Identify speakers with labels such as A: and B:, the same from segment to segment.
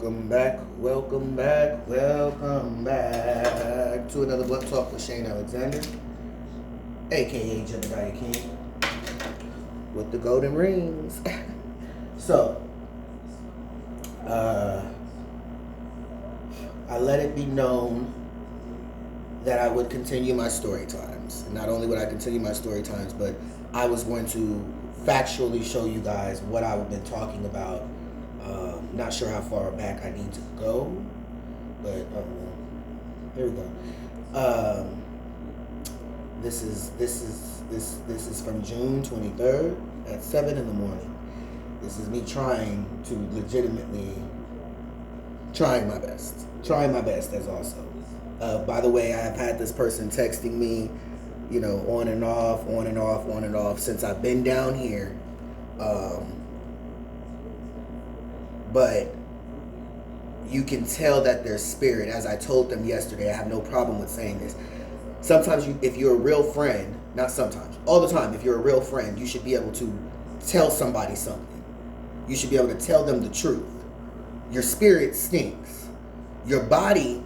A: welcome back to another Book Talk with Shane Alexander, aka Jedediah King, with the golden rings. So, I let it be known that I would continue my story times. And not only would I continue my story times, but I was going to factually show you guys what I've been talking about. Not sure how far back I need to go, but here we go. This is from June 23rd at 7 in the morning. This is me trying to legitimately trying my best as also. By the way, I have had this person texting me, on and off since I've been down here. But you can tell that their spirit, as I told them yesterday, I have no problem with saying this. Sometimes if you're a real friend, not sometimes, all the time, if you're a real friend, you should be able to tell somebody something. You should be able to tell them the truth. Your spirit stinks. Your body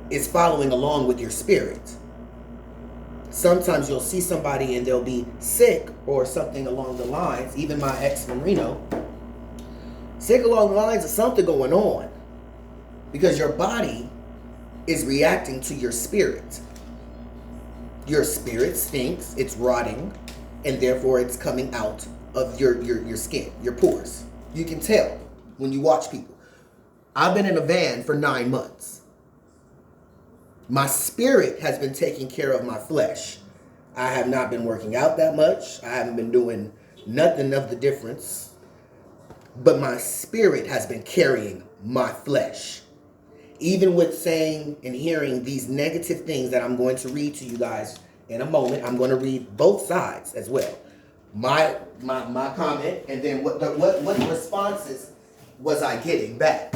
A: is following along with your spirit. Sometimes you'll see somebody and they'll be sick or something along the lines, even my ex from Reno, sick along the lines of something going on because your body is reacting to your spirit. Your spirit stinks, it's rotting, and therefore it's coming out of your skin, your pores. You can tell when you watch people. I've been in a van for 9 months. My spirit has been taking care of my flesh. I have not been working out that much. I haven't been doing nothing of the difference. But my spirit has been carrying my flesh. Even with saying and hearing these negative things that I'm going to read to you guys in a moment, I'm going to read both sides as well. My comment, and then what responses was I getting back?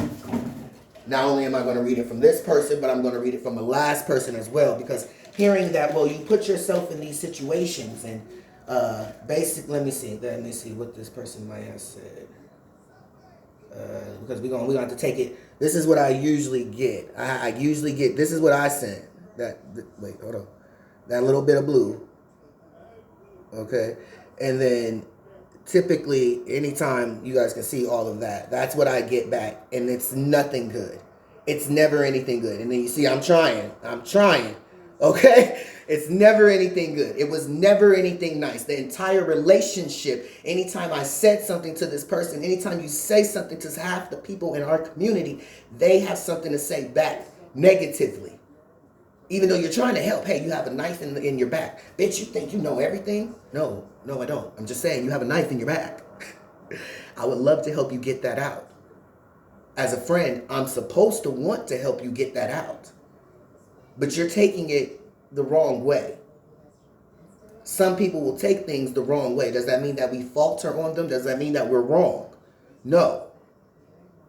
A: Not only am I going to read it from this person, but I'm going to read it from the last person as well, because hearing that, well, you put yourself in these situations, and basically, let me see what this person might have said. Because we're going to have to take it. This is what I usually get. I usually get, this is what I sent. Wait, hold on. That little bit of blue. Okay. And then typically, anytime you guys can see all of that, that's what I get back. And it's nothing good. It's never anything good. And then you see, I'm trying. Okay? It's never anything good. It was never anything nice. The entire relationship, anytime I said something to this person, anytime you say something to half the people in our community, they have something to say back negatively. Even though you're trying to help. Hey, you have a knife in your back. Bitch, you think you know everything? No, I don't. I'm just saying you have a knife in your back. I would love to help you get that out. As a friend, I'm supposed to want to help you get that out. But you're taking it the wrong way. Some people will take things the wrong way. Does that mean that we falter on them? Does that mean that we're wrong? No.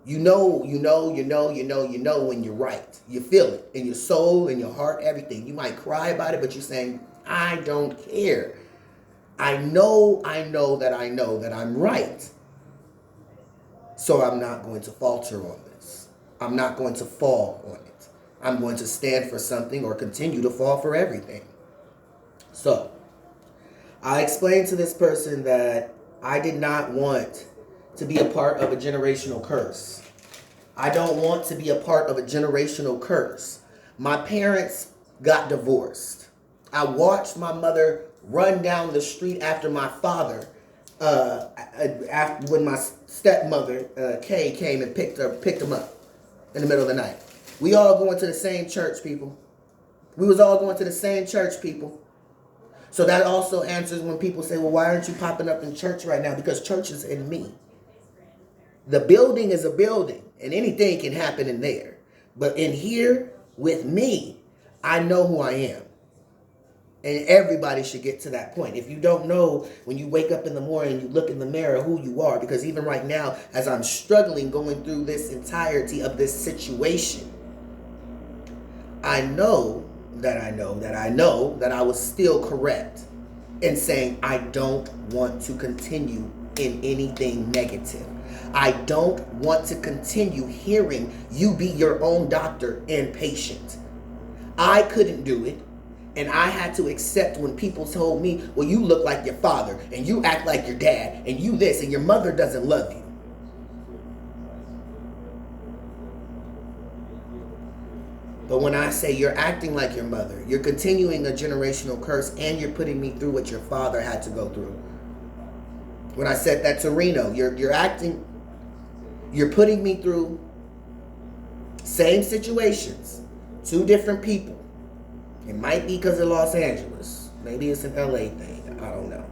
A: You know when you're right. You feel it in your soul, in your heart, everything. You might cry about it, but you're saying, I don't care. I know that I'm right. So I'm not going to falter on this. I'm not going to fall on it. I'm going to stand for something or continue to fall for everything. So, I explained to this person that I did not want to be a part of a generational curse. I don't want to be a part of a generational curse. My parents got divorced. I watched my mother run down the street after my father, when my stepmother, Kay, came and picked him up in the middle of the night. We all going to the same church, people. We was all going to the same church, people. So that also answers when people say, well, why aren't you popping up in church right now? Because church is in me. The building is a building, and anything can happen in there. But in here, with me, I know who I am. And everybody should get to that point. If you don't know, when you wake up in the morning, you look in the mirror who you are. Because even right now, as I'm struggling going through this entirety of this situation, I know that I was still correct in saying I don't want to continue in anything negative. I don't want to continue hearing you be your own doctor and patient. I couldn't do it. And I had to accept when people told me, well, you look like your father and you act like your dad and you this and your mother doesn't love you. But when I say you're acting like your mother, you're continuing a generational curse and you're putting me through what your father had to go through. When I said that to Reno, you're putting me through same situations, two different people. It might be because of Los Angeles. Maybe it's an LA thing. I don't know.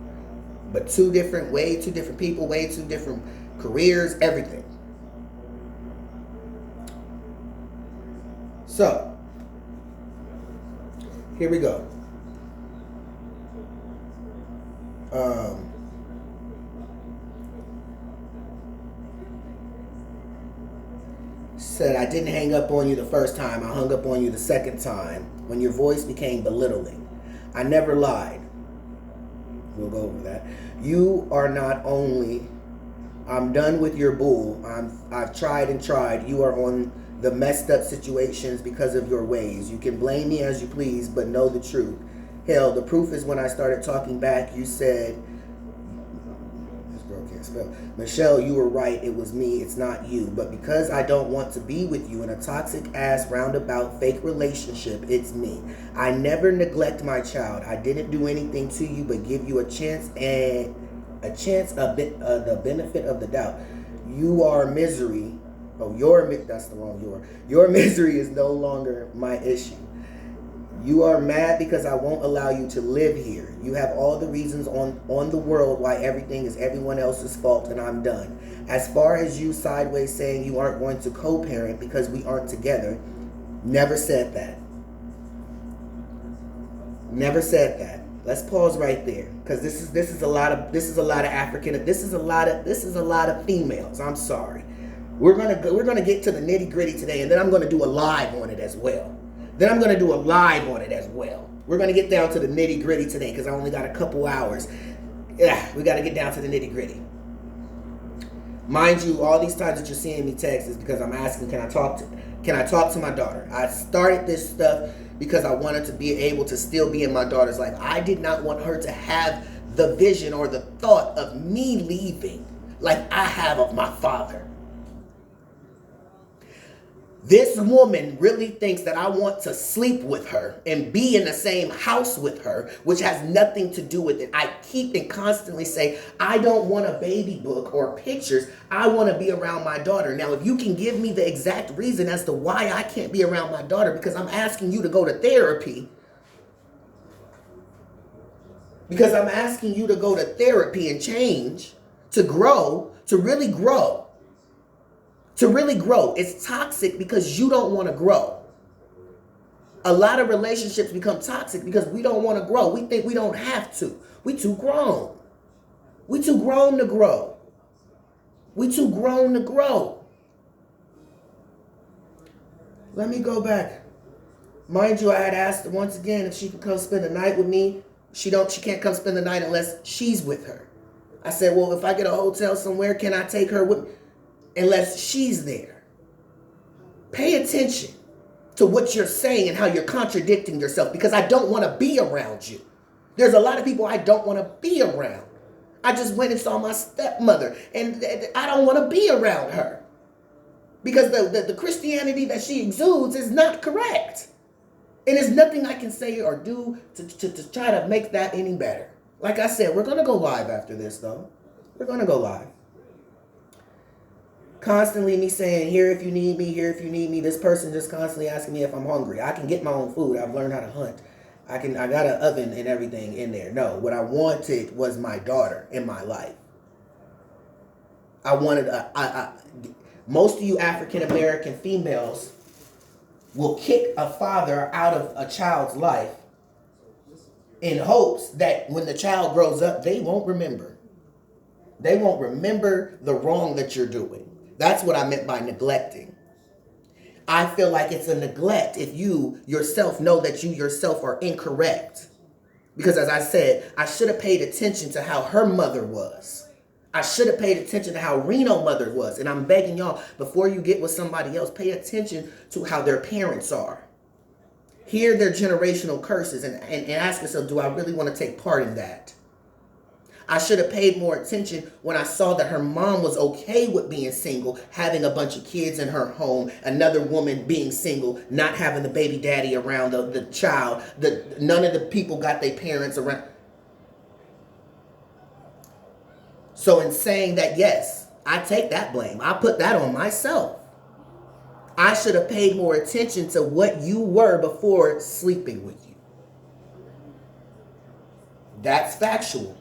A: But way too different people, way too different careers, everything. So, here we go. Said, I didn't hang up on you the first time. I hung up on you the second time when your voice became belittling. I never lied. We'll go over that. You are not only, I'm done with your bull. I've tried and tried. You are on the messed up situations because of your ways. You can blame me as you please, but know the truth. Hell, the proof is when I started talking back, you said, this girl can't spell. Michelle, you were right. It was me. It's not you. But because I don't want to be with you in a toxic ass roundabout fake relationship, it's me. I never neglect my child. I didn't do anything to you but give you a chance the benefit of the doubt. You are misery. Oh, that's the wrong your misery is no longer my issue. You are mad because I won't allow you to live here. You have all the reasons on the world why everything is everyone else's fault and I'm done. As far as you sideways saying you aren't going to co-parent because we aren't together, never said that. Never said that. Let's pause right there because this is a lot of African. This is a lot of females. I'm sorry. We're gonna get to the nitty gritty today, and then I'm gonna do a live on it as well. We're gonna get down to the nitty gritty today because I only got a couple hours. We got to get down to the nitty gritty. Mind you, all these times that you're seeing me text is because I'm asking, can I talk to my daughter? I started this stuff because I wanted to be able to still be in my daughter's life. I did not want her to have the vision or the thought of me leaving like I have of my father. This woman really thinks that I want to sleep with her and be in the same house with her, which has nothing to do with it. I keep and constantly say, I don't want a baby book or pictures. I want to be around my daughter. Now, if you can give me the exact reason as to why I can't be around my daughter, because I'm asking you to go to therapy. Because I'm asking you to go to therapy and change, to grow, to really grow. To really grow. It's toxic because you don't want to grow. A lot of relationships become toxic because we don't want to grow. We think we don't have to. We too grown. We too grown to grow. We too grown to grow. Let me go back. Mind you, I had asked her once again if she could come spend the night with me. She can't come spend the night unless she's with her. I said, well, if I get a hotel somewhere, can I take her with me? Unless she's there. Pay attention to what you're saying and how you're contradicting yourself because I don't want to be around you. There's a lot of people I don't want to be around. I just went and saw my stepmother and I don't want to be around her because the Christianity that she exudes is not correct. And there's nothing I can say or do to try to make that any better. Like I said, we're going to go live after this though. We're going to go live. Constantly me saying, here if you need me, here if you need me. This person just constantly asking me if I'm hungry. I can get my own food. I've learned how to hunt. I got an oven and everything in there. No, what I wanted was my daughter in my life. I wanted, most of you African American females will kick a father out of a child's life in hopes that when the child grows up, they won't remember. They won't remember the wrong that you're doing. That's what I meant by neglecting. I feel like it's a neglect if you yourself know that you yourself are incorrect. Because as I said, I should have paid attention to how her mother was. I should have paid attention to how Reno mother was. And I'm begging y'all, before you get with somebody else, pay attention to how their parents are. Hear their generational curses and ask yourself, do I really want to take part in that? I should have paid more attention when I saw that her mom was okay with being single, having a bunch of kids in her home, another woman being single, not having the baby daddy around the child, none of the people got their parents around. So in saying that, yes, I take that blame. I put that on myself. I should have paid more attention to what you were before sleeping with you. That's factual.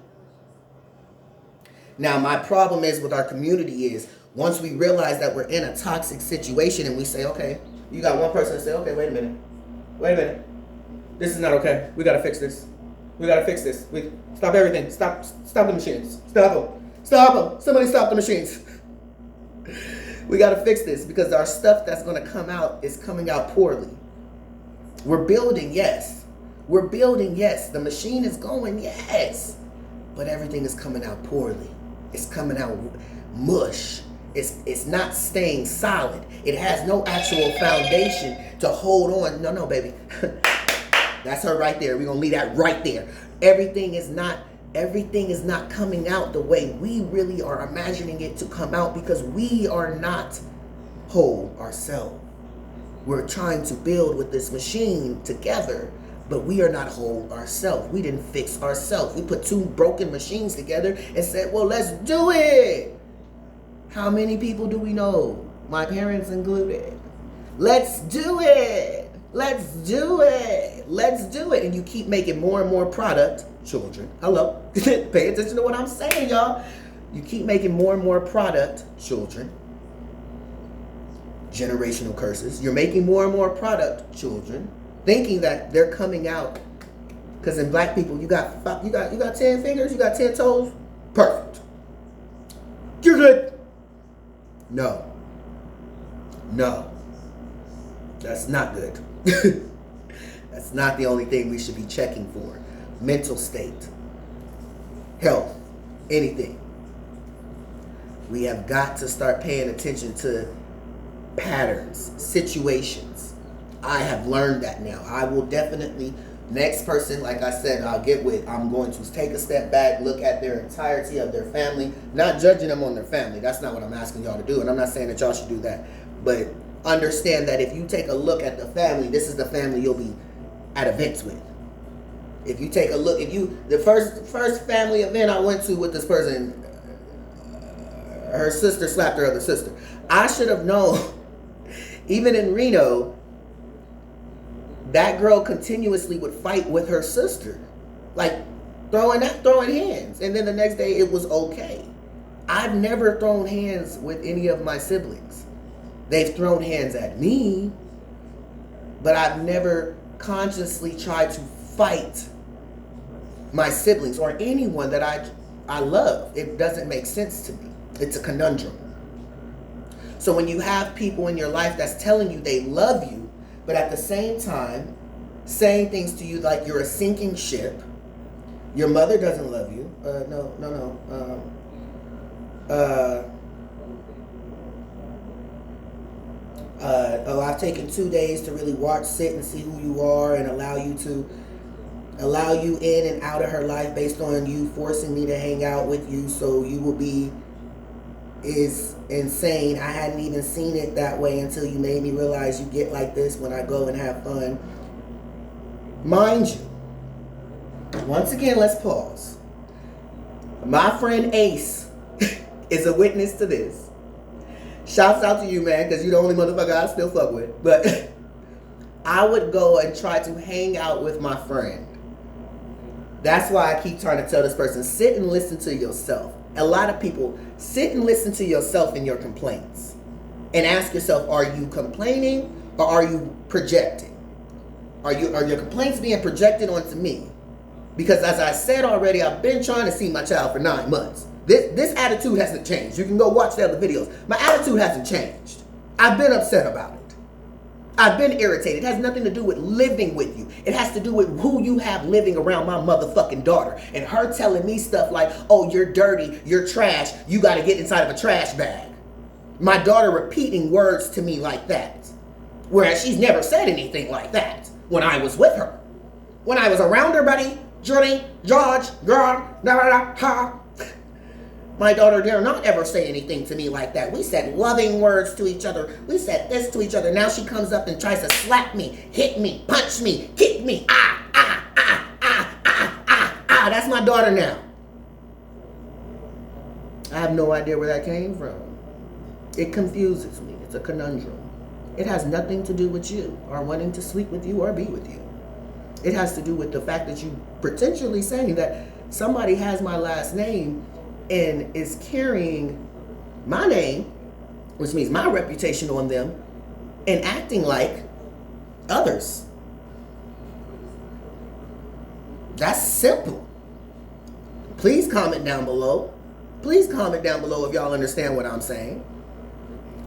A: Now, my problem is with our community is once we realize that we're in a toxic situation and we say, okay, you got one person to say, okay, wait a minute. This is not okay. We got to fix this. Stop everything. Stop the machines. Stop them. Somebody stop the machines. We got to fix this because our stuff that's going to come out is coming out poorly. We're building, yes. The machine is going, yes. But everything is coming out poorly. It's coming out mush. It's not staying solid. It has no actual foundation to hold on. No, baby. That's her right there. We're going to leave that right there. Everything is not coming out the way we really are imagining it to come out because we are not whole ourselves. We're trying to build with this machine together, but we are not whole ourselves. We didn't fix ourselves. We put two broken machines together and said, well, let's do it. How many people do we know? My parents included. Let's do it. And you keep making more and more product. Children, hello. Pay attention to what I'm saying, y'all. You keep making more and more product. Children. Generational curses. You're making more and more product. Children. Thinking that they're coming out. Because in black people, you got 10 fingers, you got 10 toes. Perfect. You're good. No. That's not good. That's not the only thing we should be checking for. Mental state, health, anything. We have got to start paying attention to patterns, situations. I have learned that now. I will definitely, next person, like I said, I'll get with, I'm going to take a step back, look at their entirety of their family, not judging them on their family. That's not what I'm asking y'all to do, and I'm not saying that y'all should do that. But understand that if you take a look at the family, this is the family you'll be at events with. If you take a look, the first family event I went to with this person, her sister slapped her other sister. I should have known, even in Reno, that girl continuously would fight with her sister, like throwing hands. And then the next day it was okay. I've never thrown hands with any of my siblings. They've thrown hands at me, but I've never consciously tried to fight my siblings or anyone that I love. It doesn't make sense to me. It's a conundrum. So when you have people in your life that's telling you they love you, but at the same time saying things to you like you're a sinking ship, your mother doesn't love you. I've taken 2 days to really sit and see who you are and allow you in and out of her life based on you forcing me to hang out with you, so you will be is insane. I hadn't even seen it that way until you made me realize you get like this when I go and have fun. Mind you, once again, let's pause. My friend Ace is a witness to this. Shouts out to you, man, because you're the only motherfucker I still fuck with. But I would go and try to hang out with my friend. That's why I keep trying to tell this person, sit and listen to yourself. A lot of people, sit and listen to yourself and your complaints. And ask yourself, are you complaining or are you projecting? Are your complaints being projected onto me? Because as I said already, I've been trying to see my child for 9 months. This attitude hasn't changed. You can go watch the other videos. My attitude hasn't changed. I've been upset about it. I've been irritated. It has nothing to do with living with you. It has to do with who you have living around my motherfucking daughter. And her telling me stuff like, oh, you're dirty, you're trash, you got to get inside of a trash bag. My daughter repeating words to me like that. Whereas she's never said anything like that when I was with her. When I was around her, buddy, Johnny, George, girl, da da da, ha. My daughter dare not ever say anything to me like that. We said loving words to each other. We said this to each other. Now she comes up and tries to slap me, hit me, punch me, kick me. That's my daughter now. I have no idea where that came from. It confuses me. It's a conundrum. It has nothing to do with you or wanting to sleep with you or be with you. It has to do with the fact that you potentially saying that somebody has my last name and is carrying my name, which means my reputation on them, and acting like others. That's simple. Please comment down below. Please comment down below if y'all understand what I'm saying.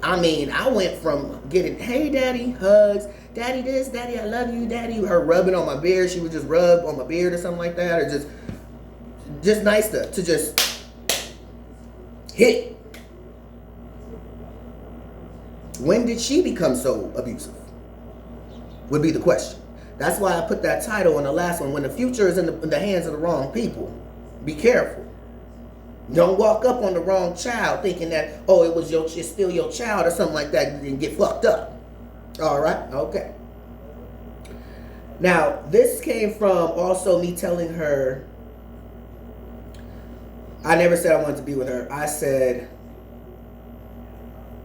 A: I mean, I went from getting, hey, daddy, hugs, daddy this, daddy, I love you, daddy, her rubbing on my beard. She would just rub on my beard or something like that, or just nice stuff, to just hit. When did she become so abusive? Would be the question. That's why I put that title on the last one. When the future is in the hands of the wrong people, be careful. Don't walk up on the wrong child thinking that, oh, it's still your child or something like that, and get fucked up. All right? Okay. Now, this came from also me telling her, I never said I wanted to be with her. I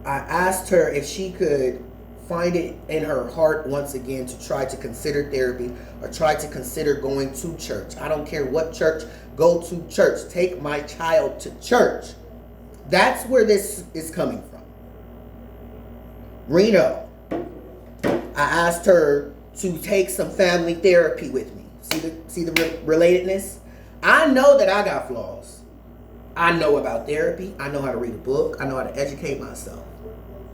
A: asked her if she could find it in her heart once again to try to consider therapy or try to consider going to church. I don't care what church. Go to church. Take my child to church. That's where this is coming from. Reno, I asked her to take some family therapy with me. See the relatedness? I know that I got flaws. I know about therapy. I know how to read a book. I know how to educate myself.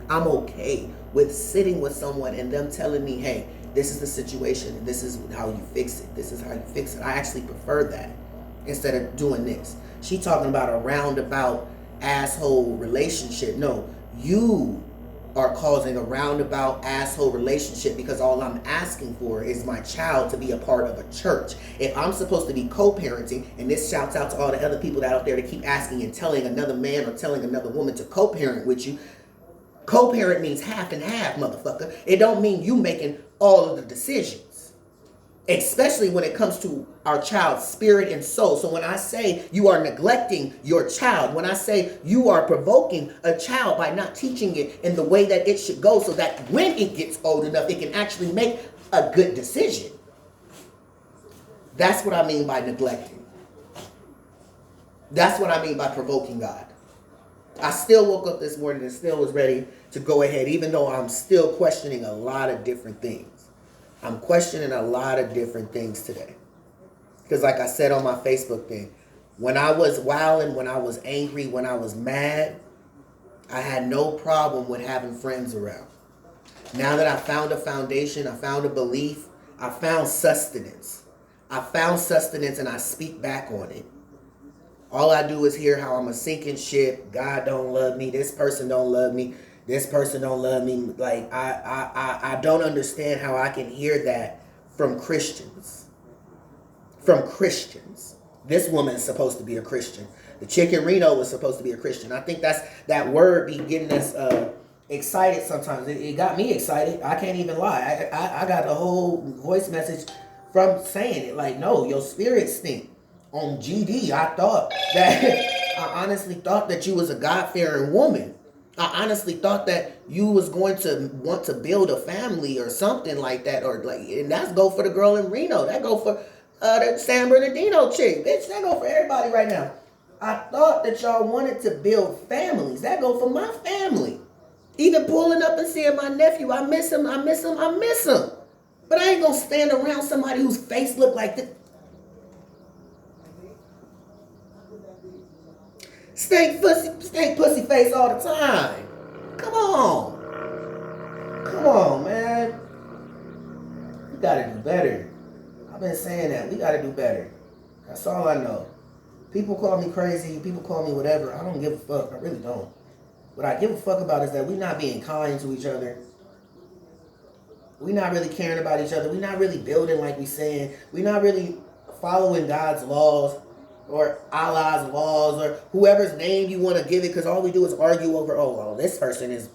A: I'm okay with sitting with someone and them telling me, hey, this is the situation and this is how you fix it. This is how you fix it. I actually prefer that instead of doing this. She talking about a roundabout asshole relationship. No, you are causing a roundabout asshole relationship because all I'm asking for is my child to be a part of a church. If I'm supposed to be co-parenting, and this shouts out to all the other people that out there that keep asking and telling another man or telling another woman to co-parent with you, co-parent means half and half, motherfucker. It don't mean you making all of the decisions, especially when it comes to our child's spirit and soul. So when I say you are neglecting your child, when I say you are provoking a child by not teaching it in the way that it should go so that when it gets old enough, it can actually make a good decision. That's what I mean by neglecting. That's what I mean by provoking God. I still woke up this morning and still was ready to go ahead, even though I'm still questioning a lot of different things. I'm questioning a lot of different things today. Because like I said on my Facebook thing, when I was wilding, when I was angry, when I was mad, I had no problem with having friends around. Now that I found a foundation, I found a belief, I found sustenance. I found sustenance and I speak back on it. All I do is hear how I'm a sinking ship. God don't love me. This person don't love me. This person don't love me. Like, I don't understand how I can hear that from Christians. From Christians. This woman is supposed to be a Christian. The chick in Reno was supposed to be a Christian. I think that word be getting us excited sometimes. It got me excited. I can't even lie. I got a whole voice message from saying it. Like, no, your spirit stink. On GD, I honestly thought that you was a God-fearing woman. I honestly thought that you was going to want to build a family or something like that, or like, and that's go for the girl in Reno. That go for the San Bernardino chick, bitch. That go for everybody right now. I thought that y'all wanted to build families. That go for my family. Even pulling up and seeing my nephew, I miss him. But I ain't gonna stand around somebody whose face look like this. Stank pussy face all the time. Come on, man. You gotta do better. been saying that. We got to do better. That's all I know. People call me crazy. People call me whatever. I don't give a fuck. I really don't. What I give a fuck about is that we're not being kind to each other. We're not really caring about each other. We're not really building like we saying. We're not really following God's laws or Allah's laws or whoever's name you want to give it, because all we do is argue over, oh, well, this person is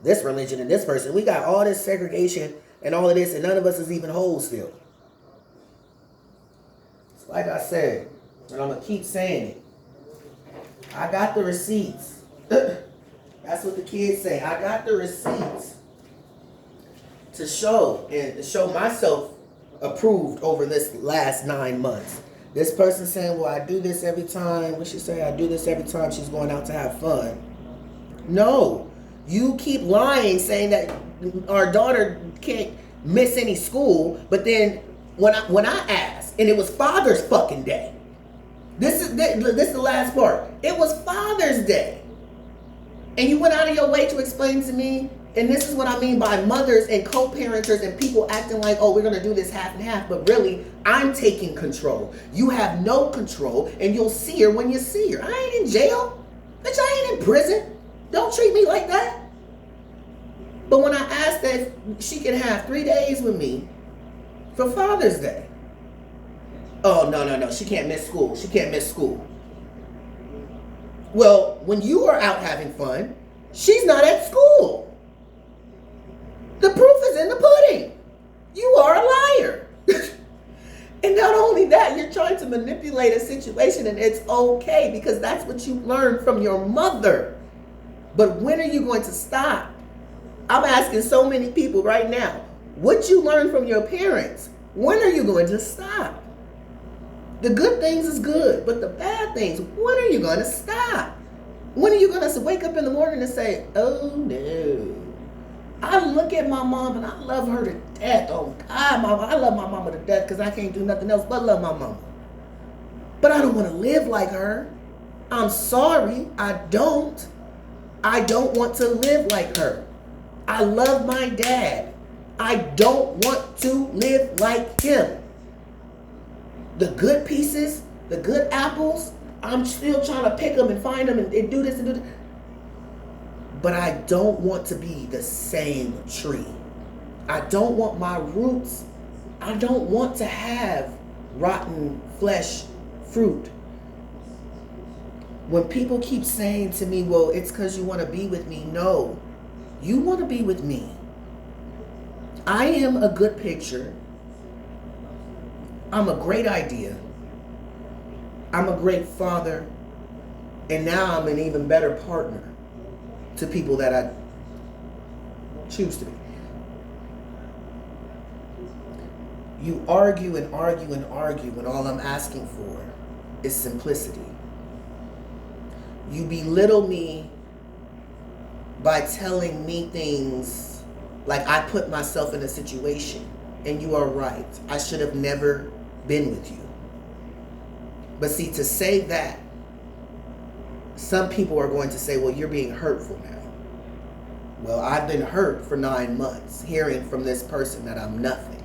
A: this religion and this person. We got all this segregation and all of this, and none of us is even whole still. It's like I said, and I'm going to keep saying it. I got the receipts. That's what the kids say. I got the receipts to show and to show myself approved over this last 9 months. This person saying, well, I do this every time. We should say I do this every time she's going out to have fun. No. You keep lying, saying that our daughter can't miss any school, but then when I asked, and it was Father's fucking Day. This is the last part. It was Father's Day. And you went out of your way to explain to me, and this is what I mean by mothers and co-parenters and people acting like, oh, we're going to do this half and half, but really, I'm taking control. You have no control, and you'll see her when you see her. I ain't in jail. Bitch, I ain't in prison. Don't treat me like that. But when I asked that she could have 3 days with me for Father's Day, oh, no, she can't miss school. She can't miss school. Well, when you are out having fun, she's not at school. The proof is in the pudding. You are a liar. And not only that, you're trying to manipulate a situation, and it's okay because that's what you learned from your mother. But when are you going to stop? I'm asking so many people right now, what you learned from your parents, when are you going to stop? The good things is good, but the bad things, when are you going to stop? When are you going to wake up in the morning and say, oh no, I look at my mom and I love her to death. Oh God, mama, I love my mama to death because I can't do nothing else but love my mama. But I don't want to live like her. I'm sorry, I don't. I don't want to live like her. I love my dad. I don't want to live like him. The good pieces, the good apples, I'm still trying to pick them and find them and do this and do that. But I don't want to be the same tree. I don't want my roots. I don't want to have rotten flesh fruit. When people keep saying to me, well, it's because you want to be with me. No, you want to be with me. I am a good picture. I'm a great idea. I'm a great father. And now I'm an even better partner to people that I choose to be. You argue and argue and argue when all I'm asking for is simplicity. You belittle me by telling me things like I put myself in a situation, and you are right. I should have never been with you. But see, to say that, some people are going to say, well, you're being hurtful now. Well, I've been hurt for 9 months, hearing from this person that I'm nothing.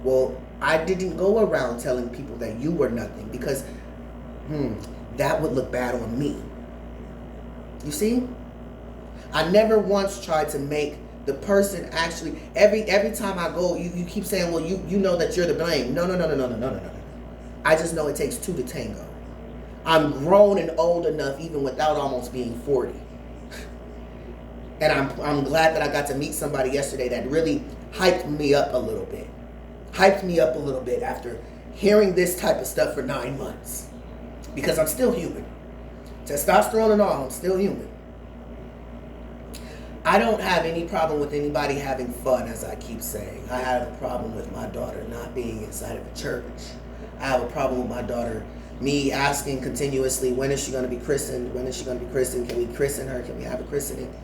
A: Well, I didn't go around telling people that you were nothing because that would look bad on me. You see? I never once tried to make the person actually, every time I go, you keep saying, well, you know that you're the blame. No. I just know it takes two to tango. I'm grown and old enough even without almost being 40. And I'm glad that I got to meet somebody yesterday that really hyped me up a little bit. Hyped me up a little bit after hearing this type of stuff for 9 months. Because I'm still human. Testosterone and all, I'm still human. I don't have any problem with anybody having fun, as I keep saying. I have a problem with my daughter not being inside of a church. I have a problem with my daughter, me asking continuously, when is she going to be christened? When is she going to be christened? Can we christen her? Can we have a christening?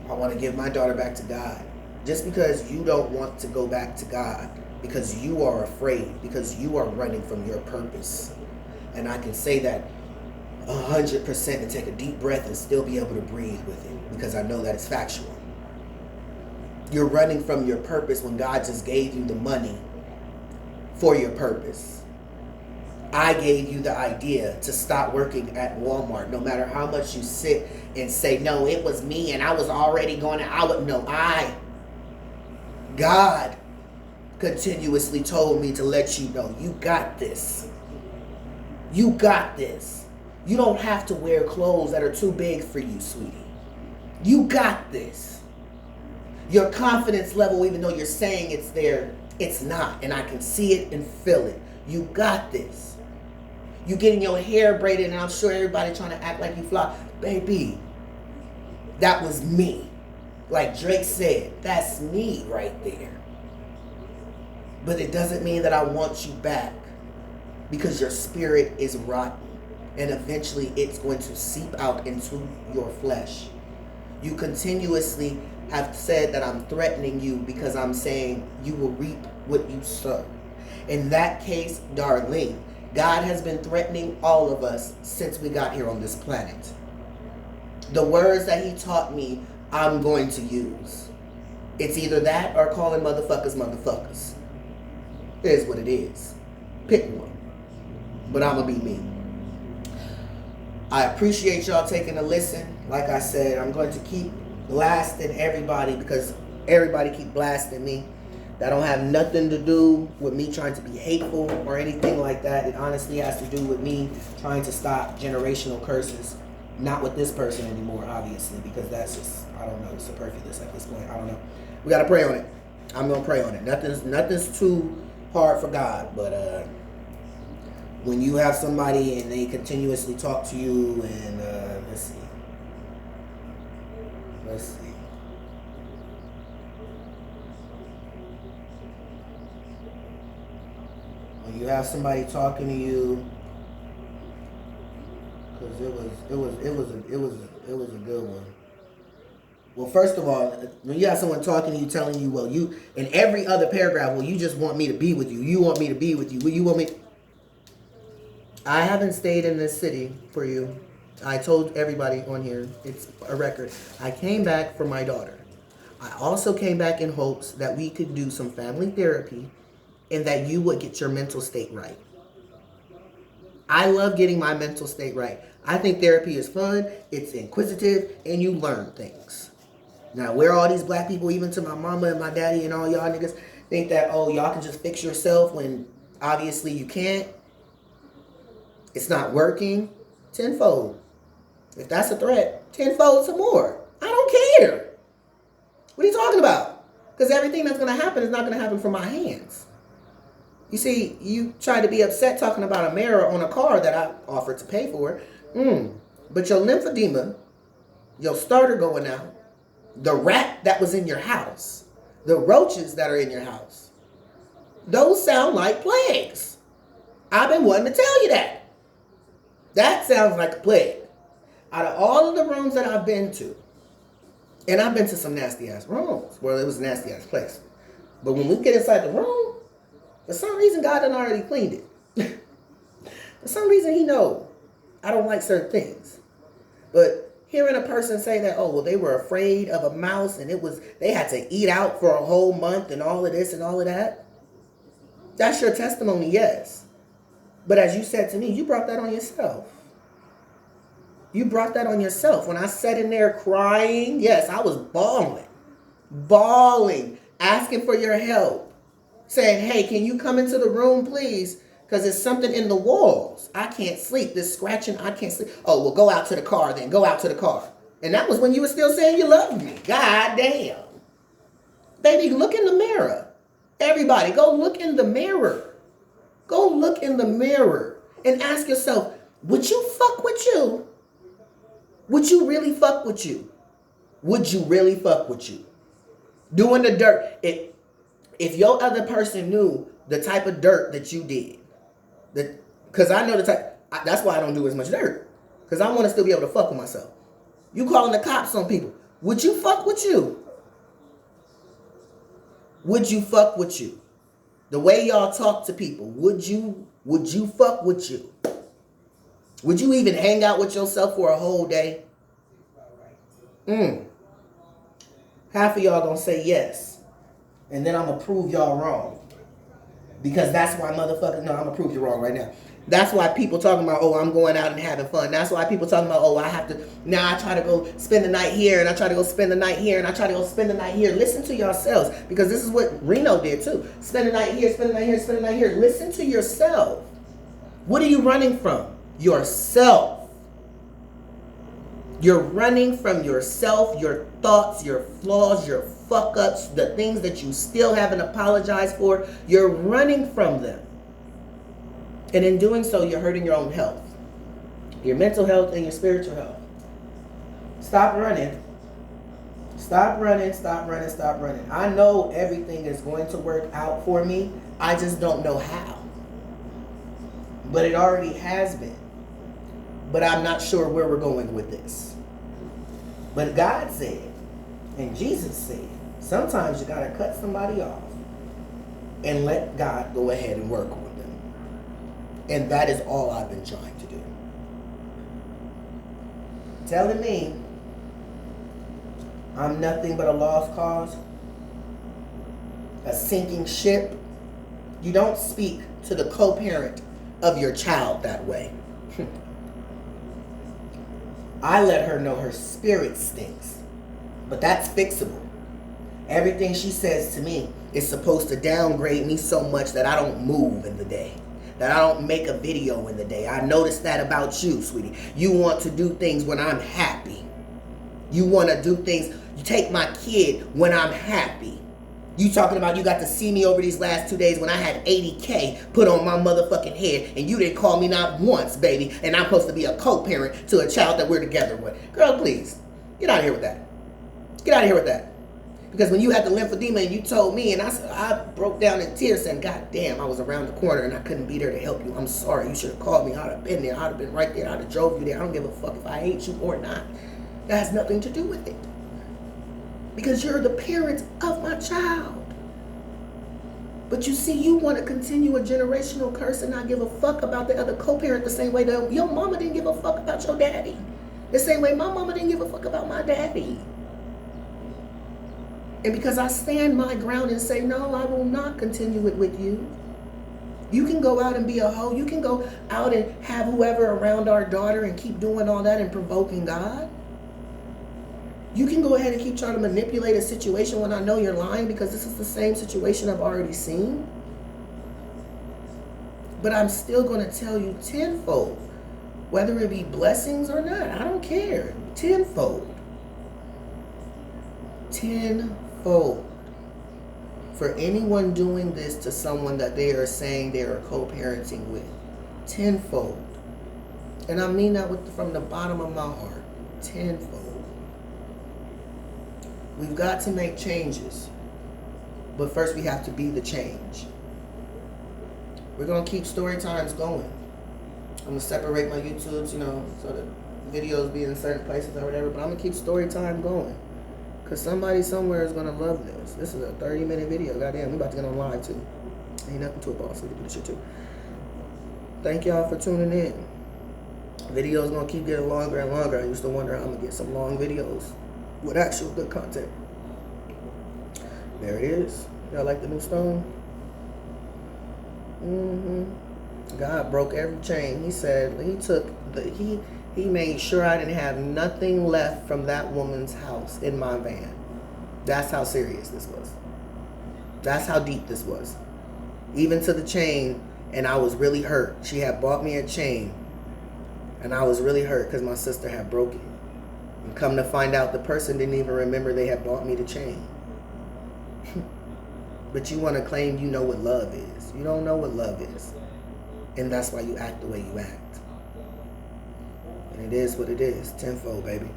A: I want to give my daughter back to God. Just because you don't want to go back to God, because you are afraid, because you are running from your purpose. And I can say that 100% and take a deep breath and still be able to breathe with it, because I know that it's factual. You're running from your purpose when God just gave you the money for your purpose. I gave you the idea to stop working at Walmart, no matter how much you sit and say, no, it was me and I was already going to, God continuously told me to let you know, you got this. You got this. You don't have to wear clothes that are too big for you, sweetie. You got this. Your confidence level, even though you're saying it's there, it's not. And I can see it and feel it. You got this. You getting your hair braided, and I'm sure everybody trying to act like you fly. Baby, that was me. Like Drake said, that's me right there. But it doesn't mean that I want you back, because your spirit is rotten. And eventually it's going to seep out into your flesh. You continuously have said that I'm threatening you because I'm saying you will reap what you sow. In that case, darling, God has been threatening all of us since we got here on this planet. The words that he taught me, I'm going to use. It's either that or calling motherfuckers motherfuckers. It is what it is. Pick one. But I'm going to be me. I appreciate y'all taking a listen. Like I said, I'm going to keep blasting everybody because everybody keep blasting me. That don't have nothing to do with me trying to be hateful or anything like that. It honestly has to do with me trying to stop generational curses. Not with this person anymore, obviously, because that's just, I don't know, superfluous at this point. I don't know. We got to pray on it. I'm going to pray on it. Nothing's too hard for God, but when you have somebody and they continuously talk to you and let's see. When you have somebody talking to you, because it was a good one. Well, first of all, when you have someone talking to you, telling you, well, you in every other paragraph, well, you just want me to be with you. You want me to be with you. Well, you want me. I haven't stayed in this city for you. I told everybody on here, it's a record. I came back for my daughter. I also came back in hopes that we could do some family therapy and that you would get your mental state right. I love getting my mental state right. I think therapy is fun, it's inquisitive, and you learn things. Now, where all these black people, even to my mama and my daddy and all y'all niggas, think that, oh, y'all can just fix yourself when obviously you can't. It's not working. Tenfold. If that's a threat, tenfold some more. I don't care. What are you talking about? Because everything that's going to happen is not going to happen from my hands. You see, you try to be upset talking about a mirror on a car that I offered to pay for. But your lymphedema, your starter going out, the rat that was in your house, the roaches that are in your house, those sound like plagues. I've been wanting to tell you that. That sounds like a plague. Out of all of the rooms that I've been to, and I've been to some nasty ass rooms, well, it was a nasty ass place. But when we get inside the room, for some reason God done already cleaned it. For some reason he know I don't like certain things. But hearing a person say that, oh, well, they were afraid of a mouse and they had to eat out for a whole month and all of this and all of that. That's your testimony, yes. But as you said to me, you brought that on yourself. You brought that on yourself. When I sat in there crying, yes, I was bawling, asking for your help, saying, hey, can you come into the room, please? Because there's something in the walls. I can't sleep. This scratching, I can't sleep. Oh, well, go out to the car then. Go out to the car. And that was when you were still saying you loved me. God damn. Baby, look in the mirror. Everybody, go look in the mirror. Go look in the mirror and ask yourself, would you fuck with you? Would you really fuck with you? Would you really fuck with you? Doing the dirt. If your other person knew the type of dirt that you did, because I know the type, that's why I don't do as much dirt. Because I want to still be able to fuck with myself. You calling the cops on people. Would you fuck with you? Would you fuck with you? The way y'all talk to people, would you fuck with you? Would you even hang out with yourself for a whole day? Half of y'all gonna say yes. And then I'm gonna prove y'all wrong. Because that's why motherfuckers, no, I'm gonna prove you wrong right now. That's why people talking about, oh, I'm going out and having fun. That's why people talking about, oh, I have to, now I try to go spend the night here, and I try to go spend the night here, and I try to go spend the night here. Listen to yourselves, because this is what Reno did too. Spend the night here, spend the night here, spend the night here. Listen to yourself. What are you running from? Yourself. You're running from yourself, your thoughts, your flaws, your fuck-ups, the things that you still haven't apologized for. You're running from them. And in doing so, you're hurting your own health, your mental health and your spiritual health. Stop running. Stop running, stop running, stop running. I know everything is going to work out for me. I just don't know how. But it already has been. But I'm not sure where we're going with this. But God said, and Jesus said, sometimes you got to cut somebody off and let God go ahead and work with them. And that is all I've been trying to do. Telling me I'm nothing but a lost cause, a sinking ship. You don't speak to the co-parent of your child that way. I let her know her spirit stinks, but that's fixable. Everything she says to me is supposed to downgrade me so much that I don't move in the day, that I don't make a video in the day. I noticed that about you, sweetie. You want to do things when I'm happy. You want to do things. You take my kid when I'm happy. You talking about you got to see me over these last 2 days when I had 80K put on my motherfucking head and you didn't call me not once, baby, and I'm supposed to be a co-parent to a child that we're together with. Girl, please, get out of here with that. Get out of here with that. Because when you had the lymphedema and you told me, and I broke down in tears saying, God damn, I was around the corner and I couldn't be there to help you. I'm sorry. You should have called me. I'd have been there. I'd have been right there. I'd have drove you there. I don't give a fuck if I hate you or not. That has nothing to do with it. Because you're the parent of my child. But you see, you want to continue a generational curse and not give a fuck about the other co-parent the same way that your mama didn't give a fuck about your daddy. The same way my mama didn't give a fuck about my daddy. And because I stand my ground and say, no, I will not continue it with you. You can go out and be a hoe. You can go out and have whoever around our daughter and keep doing all that and provoking God. You can go ahead and keep trying to manipulate a situation when I know you're lying, because this is the same situation I've already seen. But I'm still going to tell you tenfold, whether it be blessings or not. I don't care. Tenfold. Tenfold. For anyone doing this to someone that they are saying they are co-parenting with. Tenfold. And I mean that from the bottom of my heart. Tenfold. We've got to make changes. But first we have to be the change. We're going to keep story times going. I'm going to separate my YouTubes, so the videos be in certain places or whatever. But I'm going to keep story time going. Because somebody somewhere is going to love this. This is a 30-minute video. Goddamn, we about to get on live too. Ain't nothing to a boss. We can do this shit too. Thank y'all for tuning in. Videos going to keep getting longer and longer. I used to wonder how I'm going to get some long videos with actual good content. There it is. Y'all like the new stone? God broke every chain. He said he made sure I didn't have nothing left from that woman's house in my van. That's how serious this was. That's how deep this was. Even to the chain, and I was really hurt. She had bought me a chain, and I was really hurt because my sister had broken it. And come to find out, the person didn't even remember they had bought me the chain. But you want to claim you know what love is. You don't know what love is. And that's why you act the way you act. And it is what it is. Tenfold, baby.